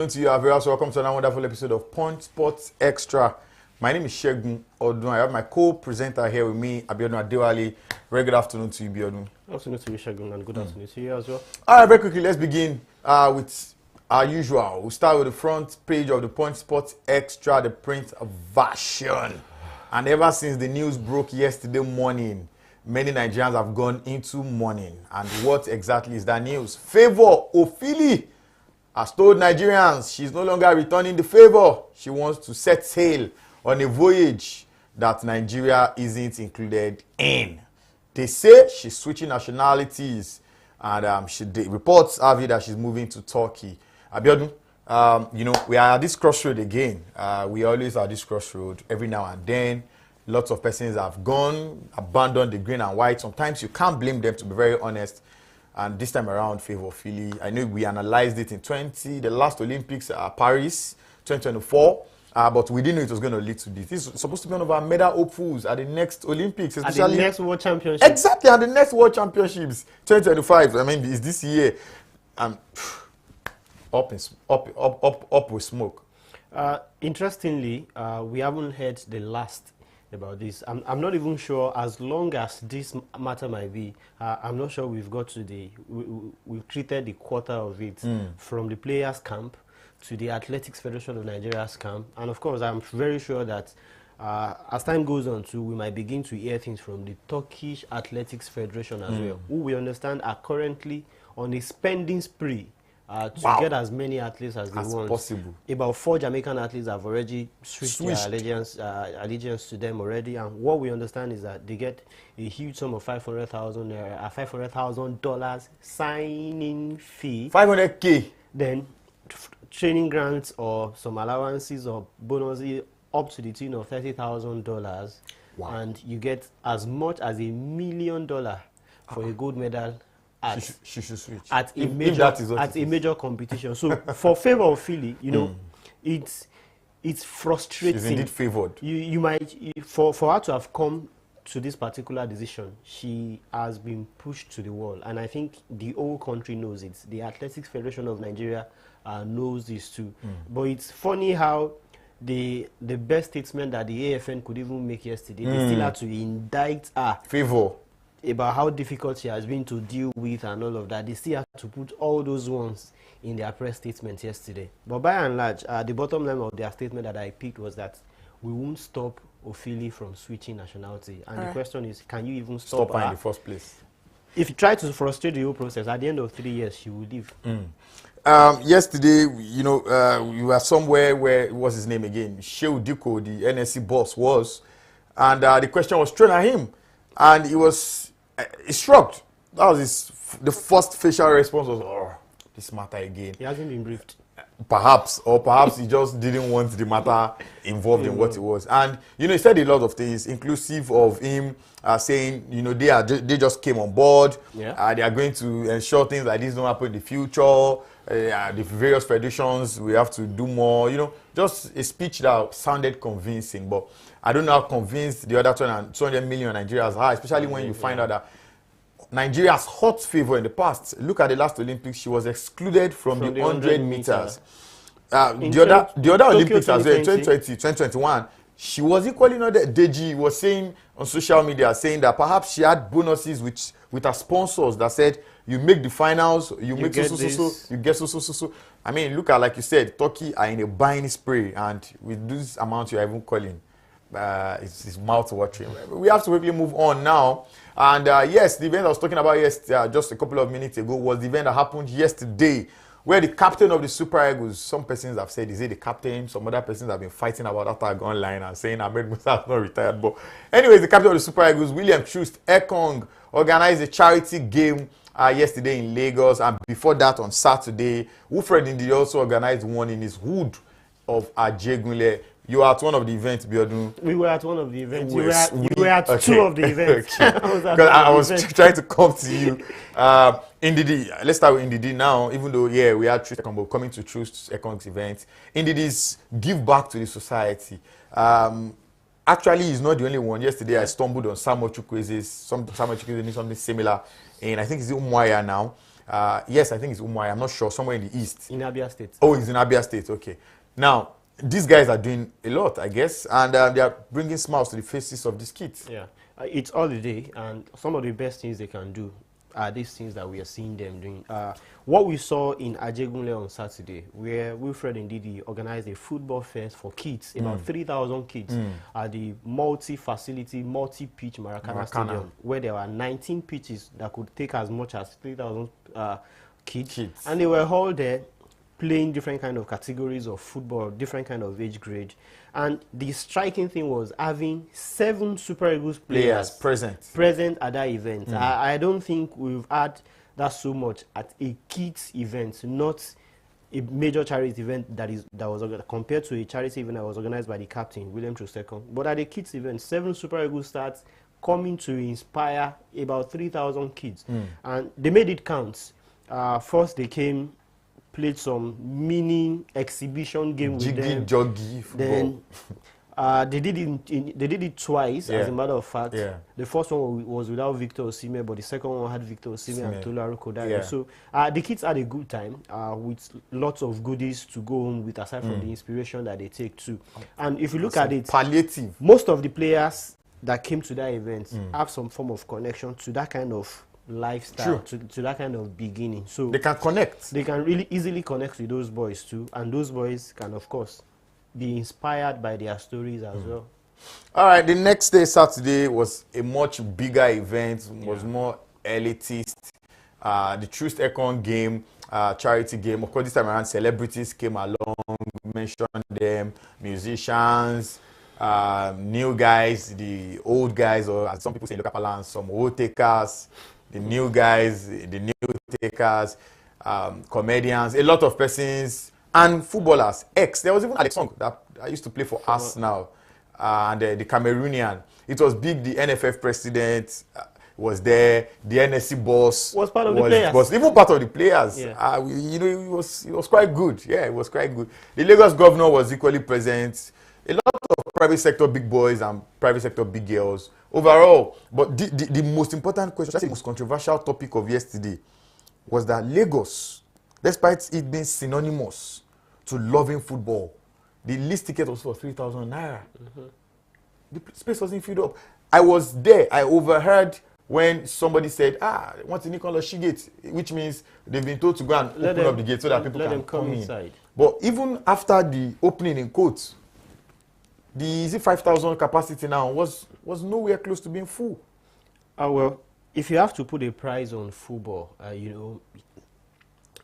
To you, very welcome to another wonderful episode of Punch Sports Extra. My name is Shegun Odun. I have my co-presenter here with me, Abiodun Adewale. Very good afternoon to you, Abiodun. Good afternoon to you, Shegun, and good afternoon to you as well. All right, very quickly, let's begin with our usual. We'll start with the front page of the Punch Sports Extra, the print version. And ever since the news broke yesterday morning, many Nigerians have gone into mourning. And what exactly is that news? Favour Ofili has told Nigerians she's no longer returning the favor. She wants to set sail on a voyage that Nigeria isn't included in. They say she's switching nationalities, and the reports have it that she's moving to Turkey. Abiodun, we are at this crossroad again. We always are at this crossroad every now and then. Lots of persons have gone, abandoned the green and white. Sometimes you can't blame them, to be very honest. And this time around, Favour Ofili, I know we analyzed it in the last Olympics, Paris, 2024. But we didn't know it was going to lead to this. This is supposed to be one of our medal hopefuls at the next Olympics, especially at the next World Championships. Exactly, at the next World Championships, 2025. I mean, it's this year. Up with smoke. Interestingly, we haven't heard the last about this. I'm not even sure, as long as this matter might be, I'm not sure we've got to we've treated the quarter of it from the players' camp to the Athletics Federation of Nigeria's camp. And of course, I'm very sure that as time goes on too, we might begin to hear things from the Turkish Athletics Federation as well, who we understand are currently on a spending spree to get as many athletes as they want. Possible. About 4 Jamaican athletes have already switched their allegiance to them already, and what we understand is that they get a huge sum of $500,000 signing fee. 500K. Then training grants or some allowances or bonuses up to the tune of $30,000. Wow. And you get as much as $1 million for a gold medal She should switch. at a major competition. So for Favour Ofili, it's frustrating. She's indeed favoured. You might for her to have come to this particular decision, she has been pushed to the wall, and I think the whole country knows it. The Athletics Federation of Nigeria knows this too. But it's funny how the best statement that the AFN could even make yesterday, they still had to indict her. Favour. About how difficult she has been to deal with and all of that. They still have to put all those ones in their press statement yesterday. But by and large, the bottom line of their statement that I picked was that we won't stop Ofili from switching nationality. And the question is, can you even stop her in the first place? If you try to frustrate the whole process, at the end of 3 years, she will leave. Yesterday, we were somewhere where, what's his name again? Shehu Diko, the NSC boss, was. And the question was thrown at him. And he shrugged. That was the first facial response was, oh, this matter again. He hasn't been briefed. Perhaps he just didn't want the matter involved in what it was. And, he said a lot of things, inclusive of him saying, they just came on board. Yeah. They are going to ensure things like this don't happen in the future. The various federations, we have to do more. Just a speech that sounded convincing. But I don't know how convinced the other 200 million Nigerians are, especially when you find out that Nigeria's hot Favour in the past. Look at the last Olympics; she was excluded from the 100 meters. The other Olympics as well, 2020, 2021, she was equally not there. Deji was saying on social media, saying that perhaps she had bonuses with her sponsors that said, you make the finals, you make you get so. I mean, look at, like you said, Turkey are in a buying spree, and with this amount you're even calling, it's mouth-watering. We have to quickly move on now. And yes, the event I was talking about just a couple of minutes ago was the event that happened yesterday, where the captain of the Super Eagles, some persons have said, is it the captain? Some other persons have been fighting about that tag online and saying Ahmed Musa has not retired. But anyways, the captain of the Super Eagles, William Troost Ekong, organized a charity game yesterday in Lagos. And before that, on Saturday, Wilfred Ndidi also organized one in his hood of Ajegunle. You were at one of the events, Biodun. We were at one of the events. You were at two of the events. Because I was trying to come to you. Ndidi, let's start with Ndidi now. Even though, we had Troost Ekong, but coming to Troost Ekong's event, Ndidi's give back to the society. Actually, he's not the only one. Yesterday, I stumbled on Samuel Chukwueze's. Samuel Chukwueze did something similar, and I think it's Umuahia now. Yes, I think it's Umuahia. I'm not sure. Somewhere in the east. In Abia State. Oh, it's in Abia State. Okay. Now, these guys are doing a lot, I guess, and they are bringing smiles to the faces of these kids. Yeah, it's holiday, and some of the best things they can do are these things that we are seeing them doing. What we saw in Ajegunle on Saturday, where Wilfred Ndidi organized a football fest for kids, about 3,000 kids, at the multi-facility, multi-pitch Maracana Stadium, where there were 19 pitches that could take as much as 3,000 kids. And they were all there playing different kind of categories of football, different kind of age grade. And the striking thing was having 7 Super Eagles players present at that event. I don't think we've had that so much at a kids event, not a major charity event that was compared to a charity event that was organized by the captain, William Trostekon. But at a kids event, 7 Super Eagles starts coming to inspire about 3,000 kids. And they made it count. First they came, played some mini exhibition game with them. Joggy football. Then they did it twice, as a matter of fact. The first one was without Victor Osimhen, but the second one had Victor Osimhen and Tolu Arokodare. So the kids had a good time with lots of goodies to go home with, aside from the inspiration that they take too. And if you look at it, palliative. Most of the players that came to that event have some form of connection to that kind of lifestyle, to that kind of beginning. So they can connect. They can really easily connect with those boys too, and those boys can, of course, be inspired by their stories as well. All right, the next day, Saturday, was a much bigger event, was more elitist. The Truth Econ game, charity game. Of course, this time around, celebrities came along, mentioned them, musicians, new guys, the old guys, or as some people say in local parlance, some old takers, the new guys, the new takers, comedians, a lot of persons, and footballers. There was even Alex Song that I used to play for us now, and the Cameroonian. It was big. The NFF president was there. The NSC boss was part of the players. Was even part of the players. It was quite good. Yeah, it was quite good. The Lagos governor was equally present. A lot of private sector big boys and private sector big girls overall. But the most important question, the most controversial topic of yesterday, was that Lagos, despite it being synonymous to loving football, the least ticket was for 3,000 naira. The space wasn't filled up. I was there. I overheard when somebody said, want to Nicola Shigate, which means they've been told to go and open up the gate so that people can come inside. In. But even after the opening in quotes, the 5,000 capacity now was nowhere close to being full. Well, if you have to put a price on football,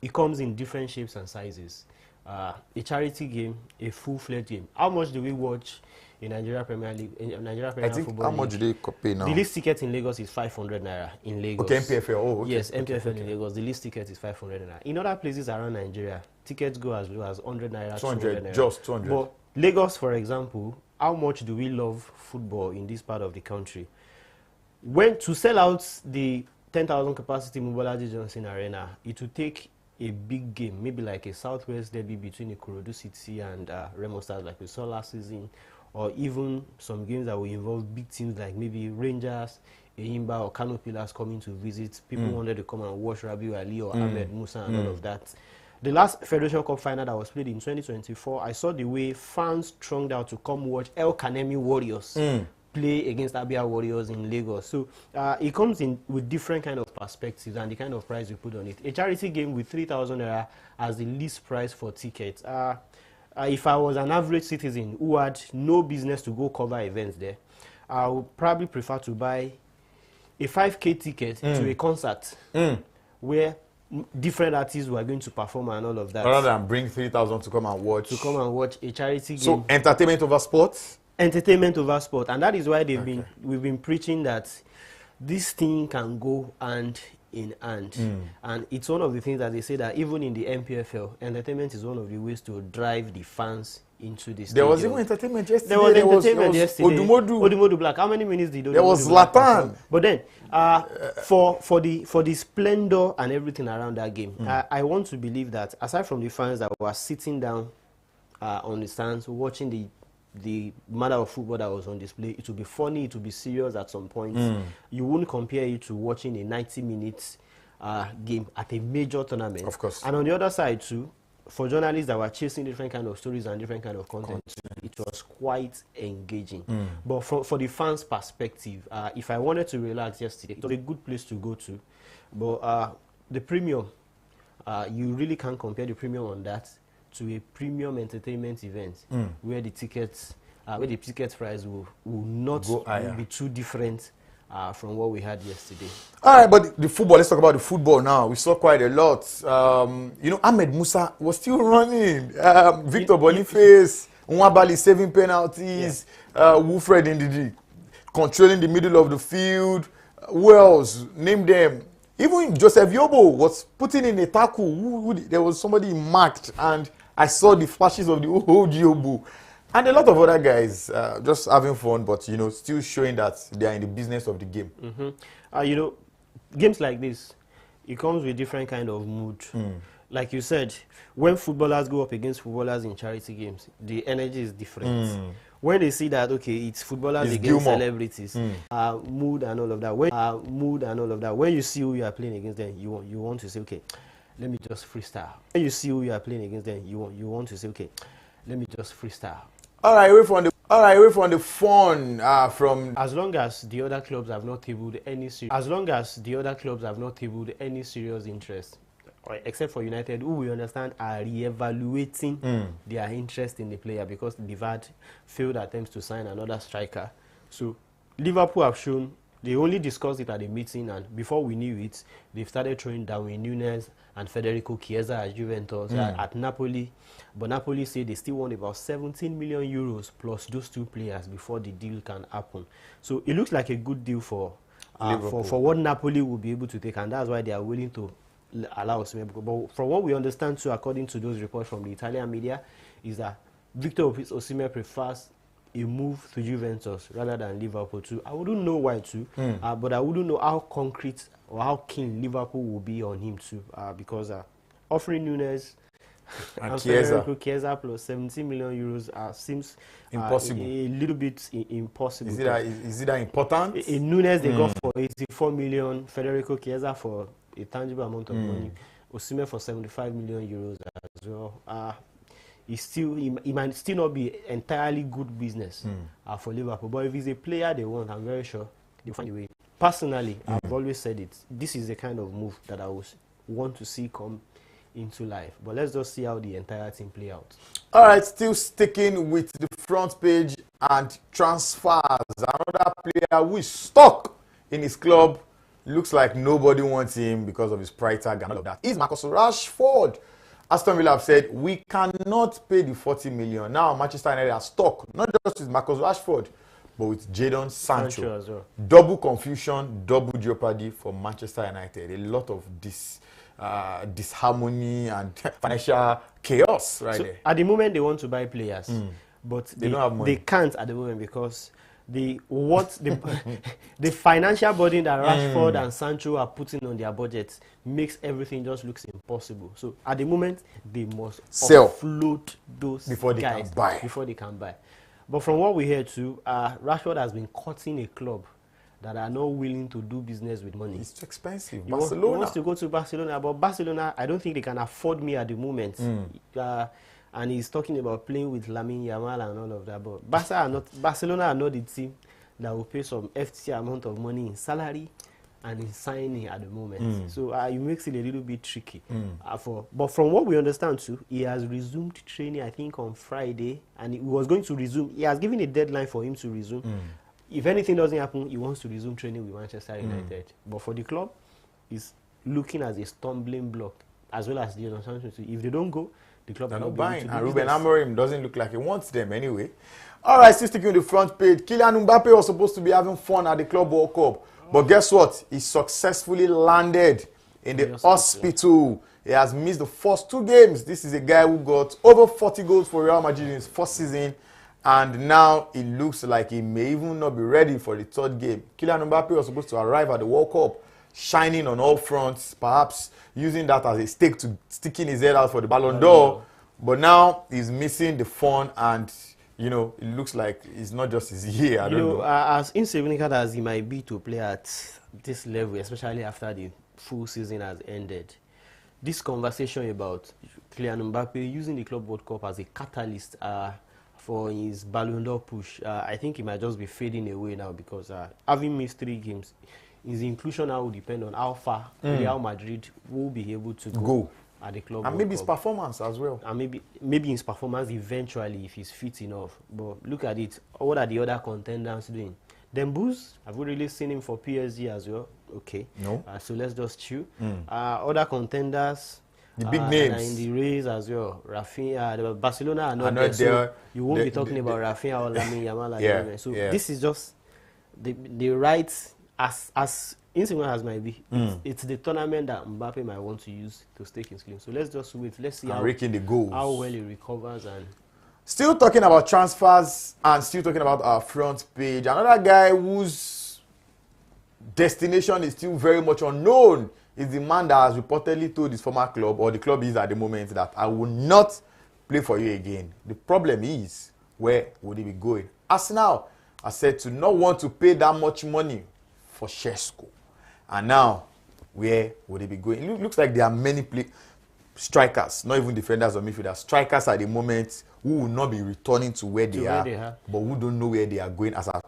it comes in different shapes and sizes. A charity game, a full-fledged game. How much do we watch in Nigeria Premier League? In Nigeria Premier Football how much do they pay now? The least ticket in Lagos is 500 naira in Lagos. Okay, MPFL. Oh, okay. Yes, MPFL in Lagos. The least ticket is 500 naira. In other places around Nigeria, tickets go as low as 100 naira, 200 naira. Just 200. But Lagos, for example, how much do we love football in this part of the country? When to sell out the 10,000 capacity Mobolaji Johnson Arena, it will take a big game, maybe like a Southwest derby between Ikorodu City and Remo Stars, like we saw last season, or even some games that will involve big teams like maybe Rangers, Eimba, or Kano Pillars coming to visit. People wanted to come and watch Rabiu Ali or Ahmed Musa and all of that. The last Federation Cup final that was played in 2024, I saw the way fans thronged out to come watch El Kanemi Warriors play against Abia Warriors in Lagos. So it comes in with different kind of perspectives and the kind of price you put on it. A charity game with 3,000 naira as the least price for tickets. If I was an average citizen who had no business to go cover events there, I would probably prefer to buy a 5K ticket to a concert where different artists were going to perform and all of that. Rather than bring 3,000 to come and watch. To come and watch a charity game. So entertainment over sports? Entertainment over sport, and that is why we've been preaching that this thing can go hand in hand, and it's one of the things that they say that even in the MPFL, entertainment is one of the ways to drive the fans into the stadium. There was even entertainment yesterday. There was entertainment yesterday. Odumodu Black. How many minutes did Odumodu There was Black Zlatan. But then, for the splendor and everything around that game, I want to believe that aside from the fans that were sitting down on the stands watching the matter of football that was on display, it will be funny, it will be serious at some point. You wouldn't compare it to watching a 90 minutes game at a major tournament. Of course. And on the other side too, for journalists that were chasing different kind of stories and different kind of content, it was quite engaging. But for the fans' perspective, if I wanted to relax yesterday, it was a good place to go to. But the premium, you really can't compare the premium on that to a premium entertainment event where the tickets, where the ticket price will not be too different from what we had yesterday. All right, but the football, let's talk about the football now. We saw quite a lot. You know, Ahmed Musa was still running. Victor Boniface, Nwabali saving penalties, Wilfred Ndidi controlling the middle of the field. Who else? Name them. Even Joseph Yobo was putting in a tackle. There was somebody marked, and I saw the flashes of the old Yobo. And a lot of other guys just having fun, but, you know, still showing that they are in the business of the game. You know, games like this, it comes with different kind of mood. Like you said, when footballers go up against footballers in charity games, the energy is different. When they see that, okay, it's footballers against celebrities, mood and all of that. When you see who you are playing against them, you want to say, okay, let me just freestyle. When you see who you are playing against them, you want to say, okay, let me just freestyle. All right, away from the fun from. As long as the other clubs have not tabled any serious interest, except for United, who we understand are re-evaluating their interest in the player because they've had failed attempts to sign another striker. So Liverpool have shown, they only discussed it at the meeting, and before we knew it, they've started throwing Darwin Núñez and Federico Chiesa at Juventus, at Napoli. But Napoli say they still want about 17 million euros plus those two players before the deal can happen. So it looks like a good deal for what Napoli will be able to take, and that's why they are willing to allow Osimhen. But from what we understand too, according to those reports from the Italian media, is that Victor Osimhen prefers a move to Juventus rather than Liverpool too. I wouldn't know why too, but I wouldn't know how concrete or how keen Liverpool will be on him too, because offering Núñez and Chiesa plus 17 million euros seems impossible. A little bit impossible. Is it that important? In Núñez they got for 84 million, Federico Chiesa for a tangible amount of money, Osimhen for 75 million euros as well. He might still not be entirely good business for Liverpool, but if he's a player they want, I'm very sure they'll find a way. Personally, I've always said it. This is the kind of move that I want to see come into life. But let's just see how the entire team play out. All right, still sticking with the front page and transfers. Another player who is stuck in his club. Looks like nobody wants him because of his price tag and all of that. Is Marcus Rashford. Aston Villa have said, we cannot pay the 40 million. Now Manchester United are stuck, not just with Marcus Rashford, but with Jadon Sancho as well. Double confusion, double jeopardy for Manchester United. A lot of disharmony and financial chaos there. At the moment, they want to buy players, but they don't have money. They can't at the moment because the financial burden that Rashford and Sancho are putting on their budgets makes everything just looks impossible. So at the moment, they must offload those guys before they can buy. But from what we hear too, Rashford has been cutting a club that are not willing to do business with money. It's too expensive. He wants to go to Barcelona, but Barcelona, I don't think they can afford me at the moment. And he's talking about playing with Lamine Yamal and all of that. But Barcelona are not the team that will pay some FT amount of money in salary and in signing at the moment. So it makes it a little bit tricky. But from what we understand too, he has resumed training, I think, on Friday. And he was going to resume. He has given a deadline for him to resume. If anything doesn't happen, he wants to resume training with Manchester United. But for the club, he's looking as a stumbling block, as well as the other Sancho. If they don't go, the club are not buying. And Ruben Amorim doesn't look like he wants them anyway. All right, still sticking with the front page. Kylian Mbappe was supposed to be having fun at the Club World Cup. But guess what? He successfully landed in the hospital. He has missed the first 2 games. This is a guy who got over 40 goals for Real Madrid in his first season. And now it looks like he may even not be ready for the 3rd game. Kylian Mbappe was supposed to arrive at the World Cup, shining on all fronts, perhaps using that as a stake to sticking his head out for the Ballon d'Or. But now he's missing the fun, and you know, it looks like it's not just his year. I don't know. As insignificant as he might be to play at this level, especially after full season has ended, this conversation about Kylian Mbappe using the Club World Cup as a catalyst for his Ballon d'Or push, I think it might just be fading away now, because having missed 3 games, his inclusion now will depend on how far Real Madrid will be able to go at the Club World Cup. And maybe his performance as well. And maybe his performance eventually, if he's fit enough. But look at it. What are the other contenders doing? Dembuz, have we really seen him for PSG as well? Okay. No. So let's just chill. Other contenders, the big names are in the race as well. Rafinha, Barcelona are not there. So you won't be talking about Rafinha or Lamine Yamal. So this is just the right, as insignificant as might be, it's the tournament that Mbappe might want to use to stake his claim. So let's just wait. Let's see how well he recovers. And still talking about transfers and still talking about our front page, another guy whose destination is still very much unknown is the man that has reportedly told his former club, or the club is at the moment, that I will not play for you again. The problem is, where would he be going? Arsenal are said to not want to pay that much money for Šeško. And now, where would he be going? It looks like there are many strikers, not even defenders or midfielders, strikers at the moment who will not be returning to where they are, but who don't know where they are going as of